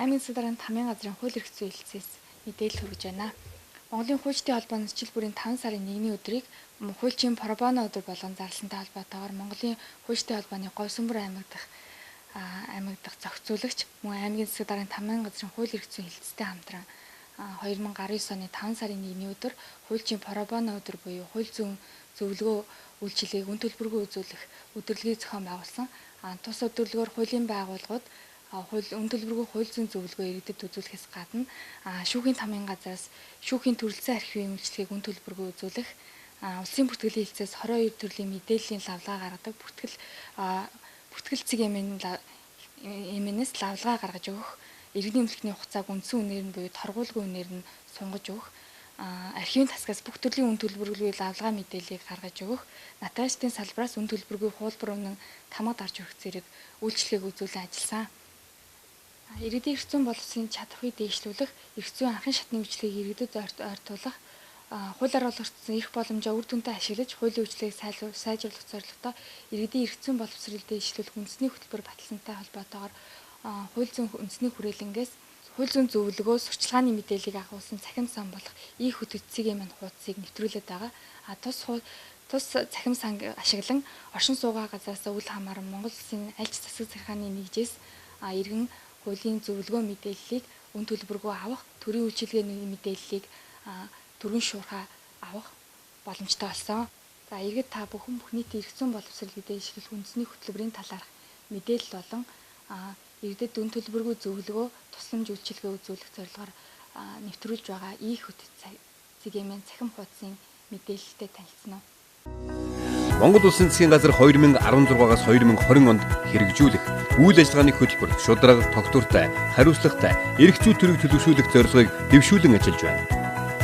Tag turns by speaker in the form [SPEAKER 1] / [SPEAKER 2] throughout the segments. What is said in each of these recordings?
[SPEAKER 1] аймгийн засаг дарганы тамийн газрын хууль эрх зүйн хэлтсээс мэдээлэл хүргэж байна. Монголын хуульчдын холбооны зэчил бүрийн 5 сарын 1-ний өдрийг хуульчийн пробоно өдөр болгон зарласантай холбоотойгоор Монголын хуульчдын холбооны Говьсөнбөр аймаг дахь зохицуулагч мөн аймгийн засаг дарганы тамийн газрын хууль эрх зүйн хэлтстэй хамтран 2019 оны 5 сарын 1-ний өдөр хуульчийн пробоно өдөр буюу хууль зүйн зөвлөгөө үйлчилгээг үн төлбөргүй үзүүлэх өдөрлөгийг зохион байгуулсан. Тус өдөрлөгөөр хуулийн байгууллагууд үн төлбөргүй хууль зүйн зөвлөгөө иргэдэд үзүүлэхээс гадна шүүхийн тамийн газраас шүүхийн төрөлцсөн архивын үйлчлэгийг үн төлбөргүй үзүүлэх, улсын бүртгэлийн хэлтсээс 22 төрлийн мэдээллийн лавлгаа гаргадаг бүртгэл цэг эмээс лавлгаа гаргаж өгөх, иргэдийн эмнэлэгний хугацааг үндсэн үнээр нь буюу торгуулгүй үнээр нь сунгаж өгөх, архивын тасгаас бүх төрлийн үн төлбөргүй лавлгаа мэдээллийг гаргаж өгөх, нотариусийн салбараас үн төлбөргүй хуулбар өмнө тамга дарж өгөх зэрэг үйлчлэгийг үзүүлэн ажилласан. Иргэдийн эрх зүйн боловсролын чадварыг дээшлүүлэх, эрх зүйн анхны шатны үйлчлэгийг иргэдэд ойртуулах, хуулиар олгогдсон эрх боломжоо үр дүнтэй ашиглаж хуулийн үйлчлэгийг сайжруулах зорилготой иргэдийн эрх зүйн боловсролыг дээшлүүлэх үндэсний хөтөлбөр баталсантай холбоотойгоор хууль зүйн үндэсний хүрээлэнгээс хууль зүйн зөвлөгөө сурчлагын мэдээллийг агуулсан цахим сан болох их хөтөлцгийн мань хуудсыг нэвтрүүлээд байгаа. Тус цахим сан ашиглан оршин суугаа газраас үл хамааран Монгол Улсын аль ч засаг захиргааны нэгжээс иргэн хуулийн зөвлөгөө мэдээллийг үн төлбөргүй авах, төрийн үйлчилгээний мэдээллийг төрийн шуурхаа авах боломжтой болсон. За иргэд та бүхэн бүх нийтийн эрх зүйн боловсролыг дээшлэх үндэсний хөтөлбөрийн талаарх мэдээлэл болон иргэдэд үн төлбөргүй зөвлөгөө, тусламж үйлчилгээ үзүүлэх зорилгоор нэвтрүүлж байгаа их хөтөлцгийн цахим хуудсын мэдээлэлтэй танилцсан уу?
[SPEAKER 2] Монгол Улсын засгийн газар 2016-аас 2020 онд хэрэгжүүлэх үйл ажиллагааны хөтөлбөр шударга, тогтвортой, хариуцлагатай, эрх зүй төрийг төлөвшүүлэх зорилгыг дэвшүүлэн ажиллаж байна.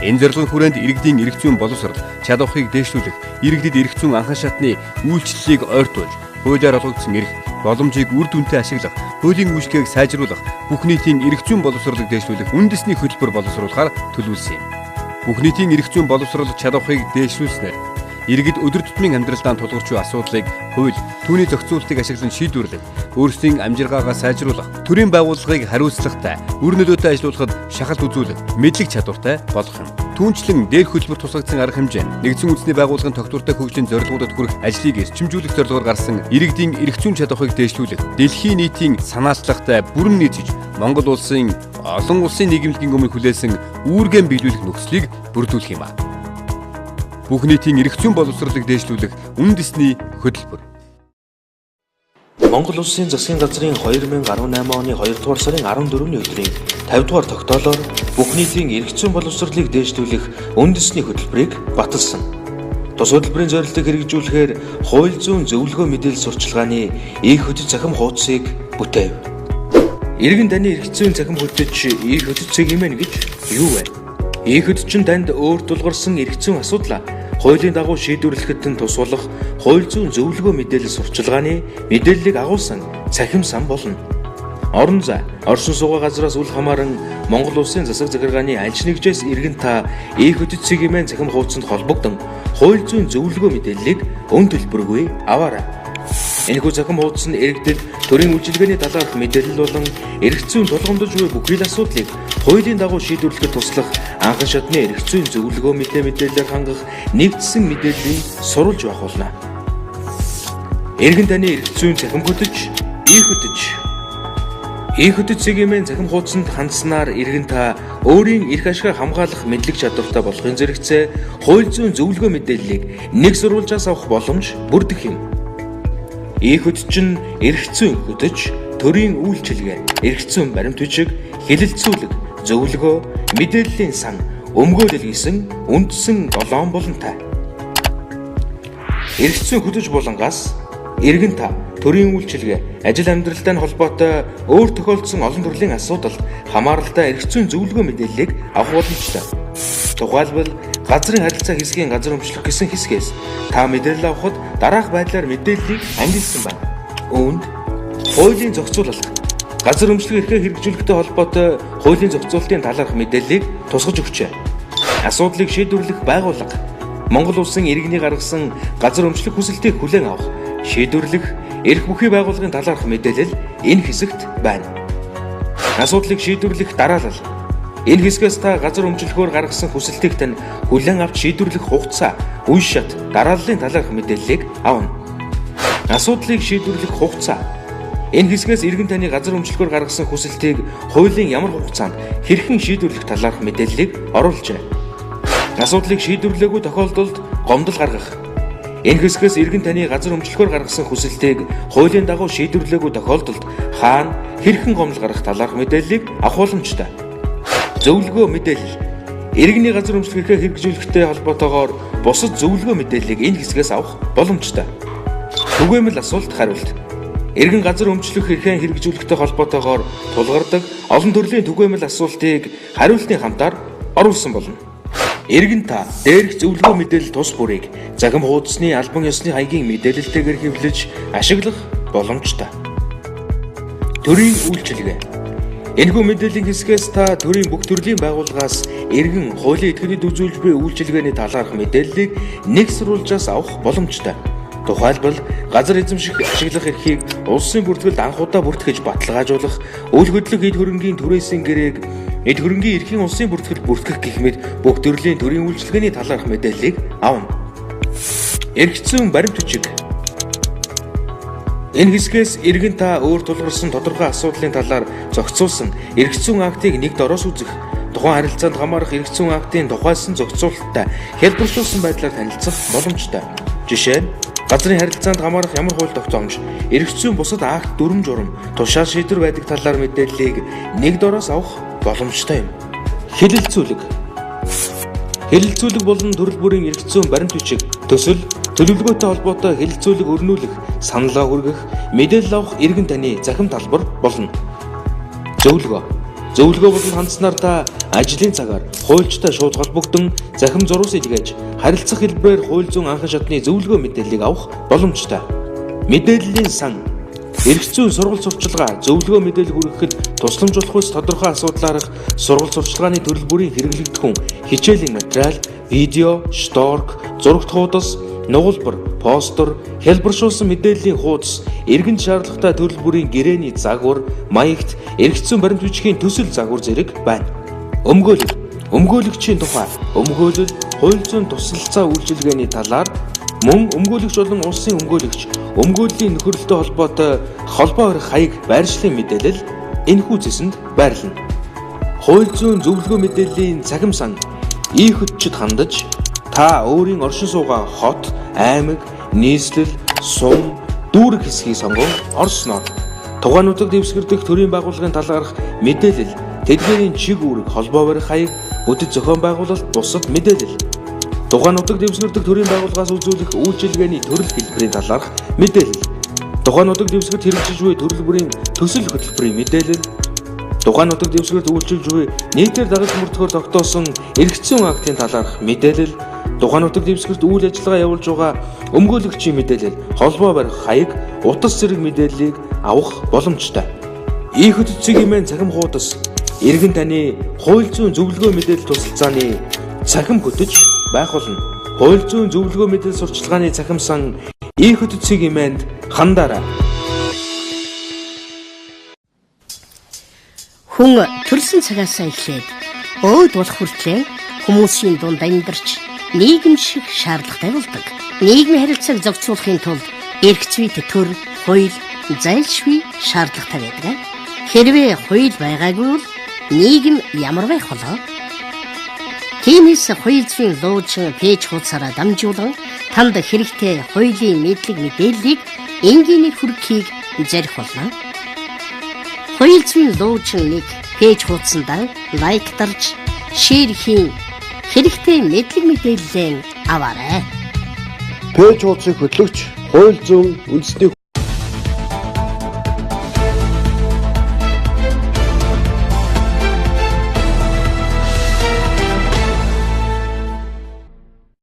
[SPEAKER 2] Энэ зорилгын хүрээнд иргэдийн эрх зүйн боловсрол, чадварыг дээшлүүлэх, иргэдэд эрх зүйн анхан шатны үйлчлэлийг ойртуулж, хуулиар олгогдсон эрх, боломжийг үр дүнтэй ашиглах, хуулийн үйлчлэгийг сайжруулах, бүх нийтийн эрх зүйн боловсролыг дээшлүүлэх үндэсний хөтөлбөр боловсруулахаар төлөвлөсөн юм. Бүх нийтийн эрх зүйн боловсрол чадварыг дээшлүүлснээр иргэд өдөр тутмын амьдралдаа тулгарч буй асуудлыг хууль, түүний зохицуултыг ашиглан шийдвэрлэх, өөрсдийн амжиргаагаа сайжруулах, төрийн байгууллагыг хариуцлагатай, үр нөлөөтэй ажиллуулахад шахалт үзүүлэх, мэдлэг чадвартай болох юм. Түүнчлэн дээрх хөтөлбөр тусгагдсан арга хэмжээ, нэгдсэн үндэсний байгууллагын тогтвортой хөгжлийн зорилгуудад хүрэх ажлыг эрчимжүүлэх зорилгоор гарсан иргэдийн эрх зүйн чадварыг дээшлүүлэх, дэлхийн нийтийн санаачлагтай бүрэн нийцэж Монгол улсын олон улсын нийгэмлэгийн өмнө хүлээсэн үүргэн биелүүлэх нөхцөлийг бүрдүүлэх юм. Бүх нийтийн эрх зүйн боловсролыг дээшлүүлэх үндэсний хөтөлбөр.
[SPEAKER 3] Монгол Улсын засгийн газрын 2018 оны 2 дугаар сарын 14-ний өдрийн 50 дугаар тогтоолоор бүх нийтийн эрх зүйн боловсролыг дээшлүүлэх үндэсний хөтөлбөрийг баталсан. Тус хөтөлбөрийн зорилтыг хэрэгжүүлэхээр хууль зүйн зөвлөгөө мэдээлэл сурчлагын их хөтөц цахим хуудсыг бүтээв. Иргэн таны эрх зүйн цахим хөтөч их хөтөцийг имэн гэж юу вэ? Их хөтөч нь танд өөр тулгарсан эрх зүйн асуудлаа хуулийн дагуу шийдвэрлэхэд нь тус болох хууль зүйн зөвлөгөө мэдээлэл сурчлагын мэдээллийг агуулсан цахим сан болно. Орон зай, оршин суугаа газраас үл хамааран Монгол Улсын засаг захиргааны анч нэгжээс иргэн та их хөтөцгийн мэн цахим хуудсанд холбогдсон хууль зүйн зөвлөгөө мэдээллийг өн төлбөргүй аваарай. Энэхүү цахим хуудас нь иргэдэд төрийн үйлчилгээний талаарх мэдээлэл болон эрх зүйн тулгамдж буй бүхэл асуудлыг хуулийн дагуу шийдвэрлэхэд туслах анхан шатны эрх зүйн зөвлөгөө мэдээлэлээр хангах нэгдсэн мэдээллийг сурулж байх болно. Иргэн таны эрх зүйн цахим хөтөч, их хөтөцгийн мэн цахим хуудсанд хандсанаар иргэн та өөрийн эрх ашгаа хамгаалах мэдлэг чадвартай болохын зэрэгцээ хууль зүйн зөвлөгөө мэдээллийг нэг сурвалжаас авах боломж бүрдэх юм. Их хөтөч нь эрх зүйн хөтөч, төрийн үйлчилгээ, эрх зүйн баримт бичиг, хэлэлцүүлэг, зөвлөгөө, мэдээллийн сан, өмгөөлөл гэсэн үндсэн 7 болонтой. Эрх зүйн хөтөч булангаас иргэн та төрийн үйлчилгээ, ажил амьдралтай холбоотой өөр тохиолдсон олон төрлийн асуудалд хамааралтай эрх зүйн зөвлөгөө мэдээллийг авах боломжтой. Тухайлбал газрын харилцаа хэсгийн газар өмчлөх гэсэн хэсгээс та мэдээлэл авахд дараах байдлаар мэдээллийг ангилсан байна. Үүнд хуулийн зохицуулалт, газар өмчлөх эрхээ хэрэгжүүлэхтэй холбоотой хуулийн зохицуулалтын талаарх мэдээллийг тусгаж өгчээ. Асуудлыг шийдвэрлэх байгууллага Монгол Улсын иргэний гаргасан газар өмчлөх хүсэлтийг хүлээн авах, шийдвэрлэх эрх бүхий байгууллагын талаарх мэдээлэл энэ хэсэгт байна. Асуудлыг шийдвэрлэх дараалал. Энэ хэсгээс та газар өмчлөхөөр гаргасан хүсэлтийг тань хүлээн авч шийдвэрлэх хугацаа, үе шат, дарааллын талаарх мэдээллийг авна. Асуудлыг шийдвэрлэх хугацаа. Энэ хэсгээс иргэн таны газар өмчлөхөөр гаргасан хүсэлтийг хуулийн ямар хугацаанд хэрхэн шийдвэрлэх талаарх мэдээллийг оруулжээ. Асуудлыг шийдвэрлээгүй тохиолдолд гомдол гаргах. Энэ хэсгээс иргэн таны газар өмчлөхөөр гаргасан хүсэлтийг хуулийн дагуу шийдвэрлээгүй тохиолдолд хаана хэрхэн гомдол гаргах талаарх мэдээллийг авах боломжтой. Зөвлөгөө мэдээлэл. Иргэний газар өмчлөх эрхээ хэрэгжүүлэхтэй холбоотойгоор бусад зөвлөгөө мэдээллийг энэ хэсгээс авах боломжтой. Түгээмэл асуулт хариулт. Иргэн газар өмчлөх эрхээ хэрэгжүүлэхтэй холбоотойгоор тулгардаг олон төрлийн түгээмэл асуултыг хариултны хамтаар оруулсан болно. Иргэн та дээрх зөвлөгөө мэдээлэл тус бүрийг захим хуудасны албан ёсны хаягийн мэдээлэлтэйгээр хэвлэж ашиглах боломжтой. Төрийн үйлчилгээ. Энэхүү мэдээллийн хэсгээс та төрийн бүх төрлийн байгууллагаас иргэн хуулийн этгээдэд үзүүлж буй үйлчилгээний талаарх мэдээллийг нэгсруулжаас авах боломжтой. Тухайлбал газар эзэмших ашиглах эрхийг улсын бүртгэлд анх удаа бүртгэж баталгаажуулах, үйл хөдлөх эд хөрөнгийн түрээсийн гэрээг эд хөрөнгийн эрхийн улсын бүртгэлд бүртгэх гэх мэт бүх төрлийн төрийн үйлчилгээний талаарх мэдээллийг авна. Эрх зүйн баримт бичиг. Энэ хэсгээс иргэн та өөр тулгарсан тодорхой асуудлын талаар зохицуулсан эрх зүйн актыг нэг дороос үзэх, тухайн харилцаанд хамаарах эрх зүйн актын тухайлсан зохицуулалттай хэлбэршүүлсэн байдлаар танилцах боломжтой. Жишээ нь газрын харилцаанд хамаарах ямар хууль тогтоомж, эрх зүйн бусад акт дүрм журам, тушаал шийдвэр байдаг талаар мэдээллийг нэг дороос авах боломжтой юм. Хэлэлцүүлэг. Хэлэлцүүлэг болон төрөл бүрийн эрх зүйн баримт бичиг, төсөл, төлөвлөгөөтэй холбоотой хэлэлцүүлэг өрнүүлэх, саналаа хүргэх, мэдээлэл авах иргэн таны захим талбар болно. Зөвлөгөө. Зөвлөгөө болон хандснаар та ажлын цагаар хуульчтай шууд холбогдсон захим зурус илгээж, харилцах хэлбэрээр хууль зүйн анхан шатны зөвлөгөө мэдээллийг авах боломжтой. Мэдээллийн сан. Эрх зүйн сургалт сурталчилгаа, зөвлөгөө мэдээлэл хүргэхэд тусламж болох ус тодорхой асуудлаарх сургалт сурталчилгааны төрөл бүрийн хэрэглэгдэх хүн, хичээлийн материал, видео, шторк, зурагт хуудас, нугалбар, постер, хэлбэршүүлсэн мэдээллийн хуудас, иргэнд шаардлагатай төрөл бүрийн гэрээний загвар, маягт, эрх зүйн баримт бичгийн төсөл загвар зэрэг байна. Өмгөөлөл. Өмгөөлөгчийн тухай, өмгөөлөл, хууль зүйн тусалцаа үйлчилгээний талаар мөн өмгөөлөгч болон улсын өмгөөлөгч, өмгөөллийн нөхөрлөлтөй холбоотой холбоо барих хаяг, байршлын мэдээлэл энэхүү зэсэнд байрлана. Хууль зүйн зөвлөгөө мэдээллийн цахим сан. Ий хөтчөд хандаж та өөрийн оршин суугаа хот, аймаг, нийслэл, сум, дүүрэг хэсгийг сонгон орсноо. Тухайнуудад дэвсгэрдэх төрийн байгууллагын талаарх мэдээлэл, тэдгээрийн чиг үүрэг, холбоо барих хаяг, бүтэц зохион байгуулалт, бусад мэдээлэл. Тухайнуудад дэвсгэрдэх төрийн байгууллагаас үзүүлэх үйлчилгээний төрөл хэлбэрийн талаарх мэдээлэл. Тухайнуудад дэвсгэрт хэрэгжиж буй төрөл бүрийн төсөл хөтөлбөрийн мэдээлэл. Тухайнуудад дэвсгэрт үйлчилж буй нийтээр дагаж мөрдөхөөр тогтоосон эрх зүйн актын талаарх мэдээлэл. Тухайнуудад дэвсгэрт үйл ажиллагаа явуулж байгаа өмгөөлөгчийн мэдээлэл, холбоо барих хаяг, утас зэрэг мэдээллийг авах боломжтой. Ий хөтөлцгийн мэн цахим хуудас. Иргэн таны хууль зүйн зөвлөгөө мэдээлэл тусалцааны цахим хөтөж байх болно. Хууль зүйн зөвлөгөө мэдээлэл сурталчилгааны цахим сан ий хөтөлцгийн мэнд хандаарай.
[SPEAKER 4] Хүн төрсөн цагаас эхлээд өөд болох хүртлээр хүмүүсийн дунд амьдарч нийгэм шиг шаардлагатай болдог. Нийгмийн харилцааг зохицуулахын тулд эрх зүйтэй төр, хууль, зайлшгүй шаардлагатай байдаг. Хэрвээ хууль байгаагүй бол нийгэм ямар байх болоо? Тиймээс хууль зүйн луучин пэйж хуудасаараа дамжуулан танд хэрэгтэй хуулийн мэдлэг мэдээллийг энгийнээр хүргэхийг зорих болно. Хууль зүйн луучин нэг пэйж хуудсандаа лайк дарж, шеэр хийн, хэрэгтэй мэдлэг мэдээллээ аваарай.
[SPEAKER 5] Пэйж хуудсыг хөтлөгч хууль зүйн үндэсний